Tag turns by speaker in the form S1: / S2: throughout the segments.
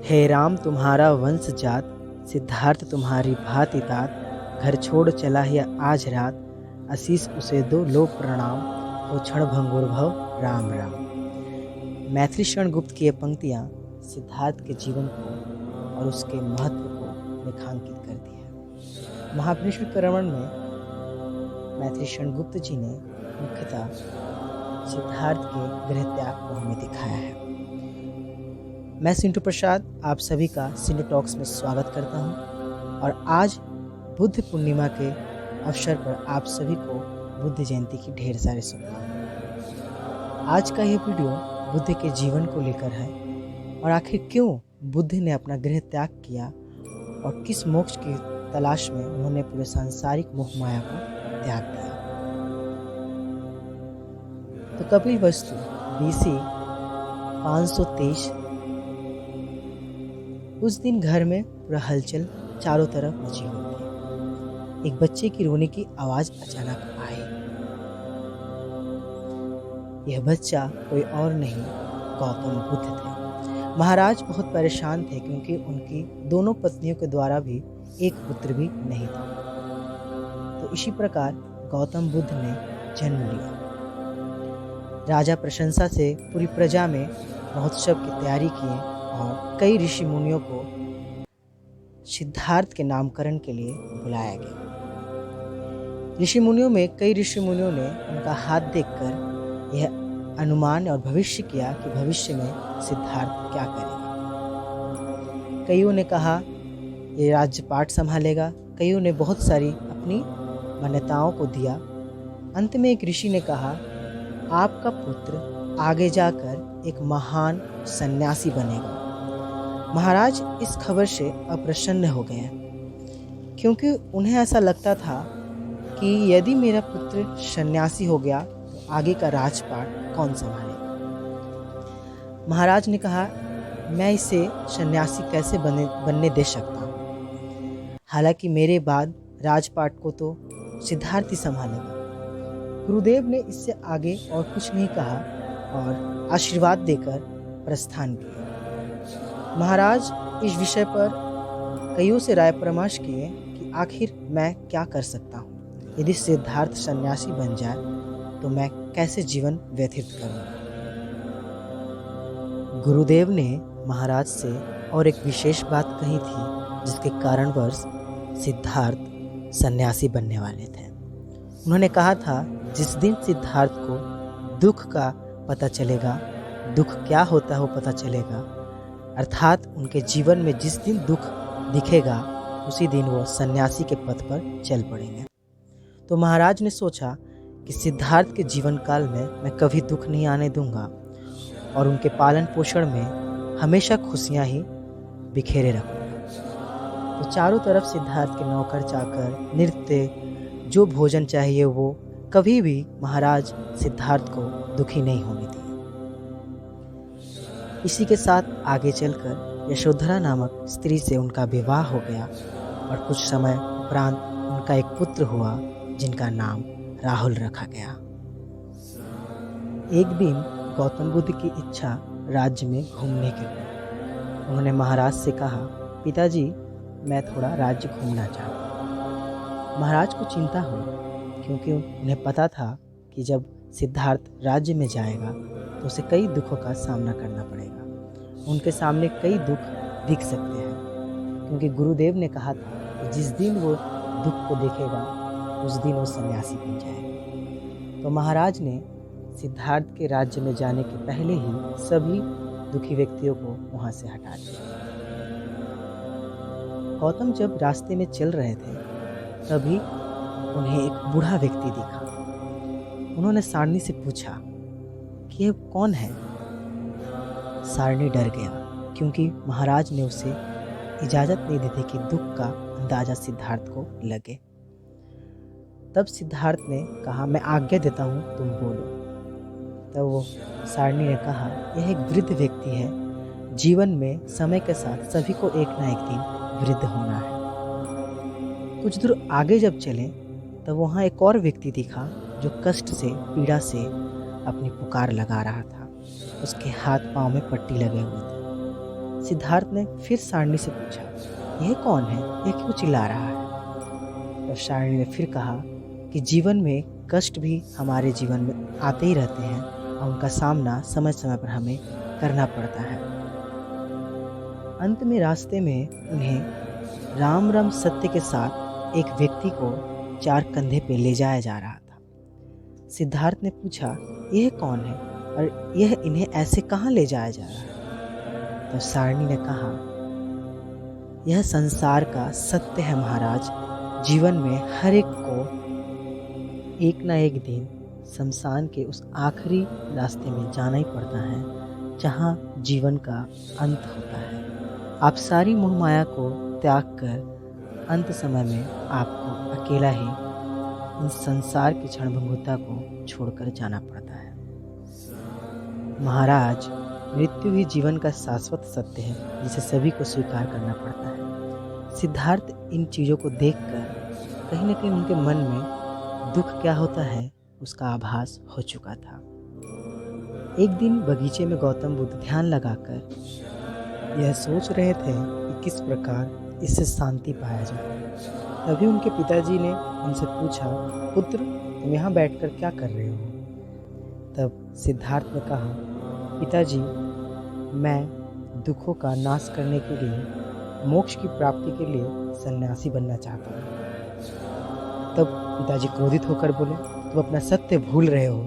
S1: हे राम तुम्हारा वंश जात, सिद्धार्थ तुम्हारी भांति तात। घर छोड़ चला है आज रात, आशीष उसे दो लो प्रणाम। हो क्षण भंगुर भव राम राम। मैथिली शरण गुप्त की ये पंक्तियाँ सिद्धार्थ के जीवन को और उसके महत्व को रेखांकित करती है। महाभ्रष्ट क्रमण में मैथिली शरण गुप्त जी ने मुख्यतः सिद्धार्थ के गृह त्याग को हमें दिखाया है। मैं सिंटू प्रसाद आप सभी का सिंटू टॉक्स में स्वागत करता हूं और आज बुद्ध पूर्णिमा के अवसर पर आप सभी को बुद्ध जयंती की ढेर सारी शुभकामनाएं। आज का ये वीडियो बुद्ध के जीवन को लेकर है और आखिर क्यों बुद्ध ने अपना गृह त्याग किया और किस मोक्ष की तलाश में उन्होंने पूरे सांसारिक मोह माया को त्याग किया। तो कपिलवस्तु BC 523 उस दिन घर में पूरा हलचल चारों तरफ मची हुई थी। एक बच्चे की रोने की आवाज अचानक आई। यह बच्चा कोई और नहीं गौतम बुद्ध थे। महाराज बहुत परेशान थे क्योंकि उनकी दोनों पत्नियों के द्वारा भी एक पुत्र भी नहीं था। तो इसी प्रकार गौतम बुद्ध ने जन्म लिया। राजा प्रशंसा से पूरी प्रजा में महोत्सव की तैयारी किए और कई ऋषि मुनियों को सिद्धार्थ के नामकरण के लिए बुलाया गया। ऋषि मुनियों में कई ऋषि मुनियों ने उनका हाथ देखकर यह अनुमान और भविष्य किया कि भविष्य में सिद्धार्थ क्या करेगा। कईयों ने कहा ये राज्यपाट संभालेगा, कईयों ने बहुत सारी अपनी मान्यताओं को दिया। अंत में एक ऋषि ने कहा आपका पुत्र आगे जाकर एक महान सन्यासी बनेगा। महाराज इस खबर से अप्रसन्न हो गए क्योंकि उन्हें ऐसा लगता था कि यदि मेरा पुत्र सन्यासी हो गया तो आगे का राजपाट कौन संभालेगा। महाराज ने कहा मैं इसे सन्यासी कैसे बनने दे सकता हूँ, हालांकि मेरे बाद राजपाट को तो सिद्धार्थ ही संभालेगा। गुरुदेव ने इससे आगे और कुछ नहीं कहा और आशीर्वाद देकर प्रस्थान किया। महाराज इस विषय पर कईयों से राय परामर्श किए कि आखिर मैं क्या कर सकता हूँ। यदि सिद्धार्थ सन्यासी बन जाए तो मैं कैसे जीवन व्यतीत करूँ। गुरुदेव ने महाराज से और एक विशेष बात कही थी जिसके कारणवश सिद्धार्थ सन्यासी बनने वाले थे। उन्होंने कहा था जिस दिन सिद्धार्थ को दुख का पता चलेगा, दुख क्या होता है वो पता चलेगा, अर्थात उनके जीवन में जिस दिन दुख दिखेगा उसी दिन वो सन्यासी के पथ पर चल पड़ेंगे। तो महाराज ने सोचा कि सिद्धार्थ के जीवन काल में मैं कभी दुख नहीं आने दूंगा और उनके पालन पोषण में हमेशा खुशियां ही बिखेरे रखूंगा। तो चारों तरफ सिद्धार्थ के नौकर चाकर, नृत्य, जो भोजन चाहिए वो कभी भी महाराज सिद्धार्थ को दुखी नहीं होने दिए। इसी के साथ आगे चलकर यशोधरा नामक स्त्री से उनका विवाह हो गया और कुछ समय उपरांत उनका एक पुत्र हुआ जिनका नाम राहुल रखा गया। एक दिन गौतम बुद्ध की इच्छा राज्य में घूमने की हुई। उन्होंने महाराज से कहा पिताजी मैं थोड़ा राज्य घूमना चाहता हूँ। महाराज को चिंता हुई क्योंकि उन्हें पता था कि जब सिद्धार्थ राज्य में जाएगा तो उसे कई दुखों का सामना करना पड़ेगा। उनके सामने कई दुख दिख सकते हैं क्योंकि गुरुदेव ने कहा था कि जिस दिन वो दुख को देखेगा उस दिन वो सन्यासी बन जाएगा। तो महाराज ने सिद्धार्थ के राज्य में जाने के पहले ही सभी दुखी व्यक्तियों को वहाँ से हटा दिया। गौतम जब रास्ते में चल रहे थे तभी उन्हें एक बूढ़ा व्यक्ति दिखा। उन्होंने सारणी से पूछा कि ये कौन है। सारणी डर गया क्योंकि महाराज ने उसे इजाज़त नहीं दी थी कि दुख का अंदाजा सिद्धार्थ को लगे। तब सिद्धार्थ ने कहा मैं आज्ञा देता हूँ तुम बोलो। तब वो सारणी ने कहा यह एक वृद्ध व्यक्ति है। जीवन में समय के साथ सभी को एक ना एक दिन वृद्ध होना है। कुछ दूर आगे जब चले तब वहाँ एक और व्यक्ति दिखा जो कष्ट से, पीड़ा से अपनी पुकार लगा रहा था। उसके हाथ पांव में पट्टी लगे हुए थे। सिद्धार्थ ने फिर सारणी से पूछा, यह कौन है, यह क्यों चिल्ला रहा है? तब सारणी ने फिर कहा कि जीवन में कष्ट भी हमारे जीवन में आते ही रहते हैं और उनका सामना समय समय पर हमें करना पड़ता है। अंत में रास्ते में उन्हें राम राम सत्य के साथ एक व्यक्ति को 4 कंधे पे ले जाया जा रहा था। सिद्धार्थ ने पूछा, यह कौन है और यह इन्हें ऐसे कहाँ ले जाया जा रहा है? तो सारणी ने कहा, यह संसार का सत्य है महाराज। जीवन में हर एक को एक ना एक दिन शमशान के उस आखिरी रास्ते में जाना ही पड़ता है जहाँ जीवन का अंत होता है। आप सारी मोह माया को त्याग कर अंत समय में आपको अकेला ही इन संसार की क्षणभंगुरता को छोड़कर जाना पड़ता है। महाराज, मृत्यु ही जीवन का शाश्वत सत्य है जिसे सभी को स्वीकार करना पड़ता है। सिद्धार्थ इन चीज़ों को देखकर कहीं न कहीं उनके मन में दुख क्या होता है उसका आभास हो चुका था। एक दिन बगीचे में गौतम बुद्ध ध्यान लगाकर यह सोच रहे थे कि किस प्रकार इससे शांति पाया जाए। तभी उनके पिताजी ने उनसे पूछा, पुत्र, तुम यहाँ बैठकर क्या कर रहे हो? तब सिद्धार्थ ने कहा, पिताजी, मैं दुखों का नाश करने के लिए, मोक्ष की प्राप्ति के लिए सन्यासी बनना चाहता हूँ। तब पिताजी क्रोधित होकर बोले, तुम अपना सत्य भूल रहे हो।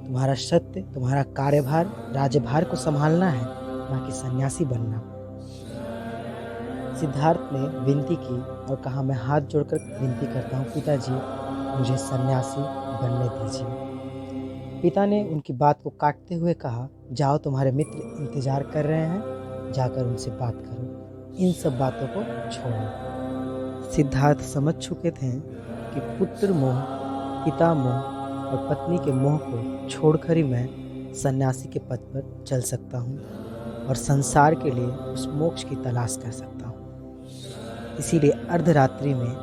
S1: तुम्हारा सत्य, तुम्हारा कार्यभार, राज्यभार को संभालना है, ना कि सन्यासी बनना। सिद्धार्थ ने विनती की और कहा, मैं हाथ जोड़कर विनती करता हूँ पिताजी, मुझे सन्यासी बनने दीजिए। पिता ने उनकी बात को काटते हुए कहा, जाओ, तुम्हारे मित्र इंतजार कर रहे हैं, जाकर उनसे बात करो, इन सब बातों को छोड़ो। सिद्धार्थ समझ चुके थे कि पुत्र मोह, पिता मोह और पत्नी के मोह को छोड़कर ही मैं सन्यासी के पद पर चल सकता हूँ और संसार के लिए उस मोक्ष की तलाश कर सकता हूँ। इसीलिए अर्धरात्रि में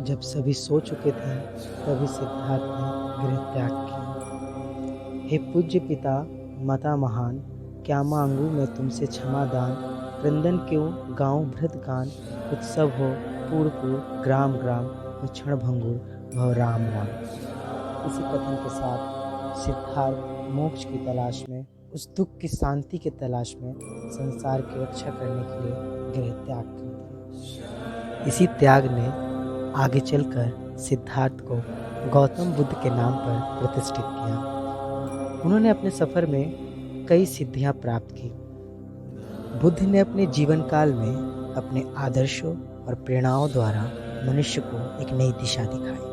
S1: जब सभी सो चुके थे तभी सिद्धार्थ ने गृह त्याग किया। हे पूज्य पिता, माता महान, क्या मांगू मैं तुमसे क्षमा दान, क्रंदन क्यों गाँव भृत गान, उत्सव हो पूर्व ग्राम ग्राम, क्षण भंगुर भव राम राम। इसी कथन के साथ सिद्धार्थ मोक्ष की तलाश में, उस दुख की शांति की तलाश में संसार की रक्षा करने के लिए गृह त्याग कर दिया। इसी त्याग ने आगे चलकर सिद्धार्थ को गौतम बुद्ध के नाम पर प्रतिष्ठित किया। उन्होंने अपने सफर में कई सिद्धियां प्राप्त की। बुद्ध ने अपने जीवन काल में अपने आदर्शों और प्रेरणाओं द्वारा मनुष्य को एक नई दिशा दिखाई।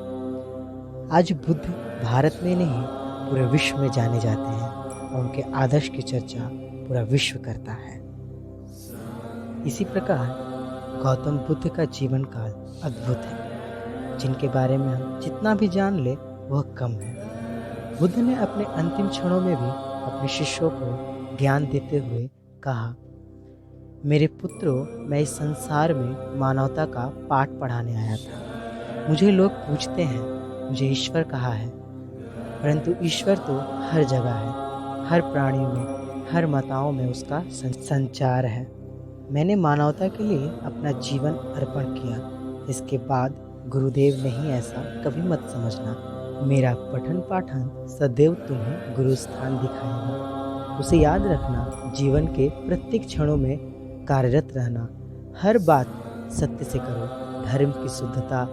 S1: आज बुद्ध भारत में नहीं पूरे विश्व में जाने जाते हैं और उनके आदर्श की चर्चा पूरा विश्व करता है। इसी प्रकार गौतम बुद्ध का जीवन काल अद्भुत है, जिनके बारे में हम जितना भी जान ले वह कम है। बुद्ध ने अपने अंतिम क्षणों में भी अपने शिष्यों को ज्ञान देते हुए कहा, मेरे पुत्रों, मैं इस संसार में मानवता का पाठ पढ़ाने आया था। मुझे लोग पूछते हैं, मुझे ईश्वर कहा है, परंतु ईश्वर तो हर जगह है, हर प्राणी में, हर माताओं में उसका संचार है। मैंने मानवता के लिए अपना जीवन अर्पण किया। इसके बाद गुरुदेव नहीं, ऐसा कभी मत समझना। मेरा पठन पाठन सदैव तुम्हें गुरु स्थान दिखाएगा। उसे याद रखना, जीवन के प्रत्येक क्षणों में कार्यरत रहना, हर बात सत्य से करो, धर्म की शुद्धता,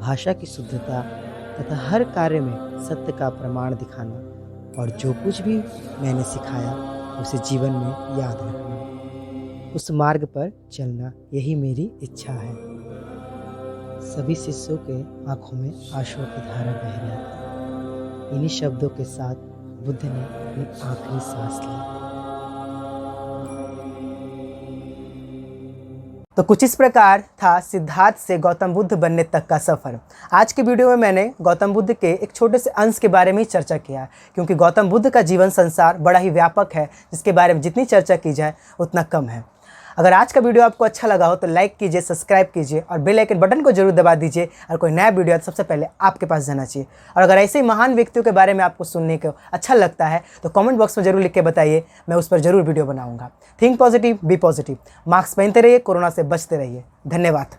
S1: भाषा की शुद्धता तथा हर कार्य में सत्य का प्रमाण दिखाना, और जो कुछ भी मैंने सिखाया उसे जीवन में याद रखना, उस मार्ग पर चलना, यही मेरी इच्छा है। सभी शिष्यों के आंखों में आंसुओं की धारा बह रही थी। इन्हीं शब्दों के साथ बुद्ध ने अपनी आखिरी सांस ली। तो कुछ इस प्रकार था सिद्धार्थ से गौतम बुद्ध बनने तक का सफ़र। आज के वीडियो में मैंने गौतम बुद्ध के एक छोटे से अंश के बारे में ही चर्चा किया है, क्योंकि गौतम बुद्ध का जीवन संसार बड़ा ही व्यापक है, जिसके बारे में जितनी चर्चा की जाए उतना कम है।
S2: अगर आज का वीडियो आपको अच्छा लगा हो तो लाइक कीजिए, सब्सक्राइब कीजिए और बेल आइकन बटन को जरूर दबा दीजिए। और कोई नया वीडियो है तो सबसे पहले आपके पास जाना चाहिए। और अगर ऐसे ही महान व्यक्तियों के बारे में आपको सुनने को अच्छा लगता है तो कमेंट बॉक्स में जरूर लिख के बताइए, मैं उस पर जरूर वीडियो बनाऊंगा। Think positive, be positive. Mask पहनते रहिए, कोरोना से बचते रहिए। धन्यवाद।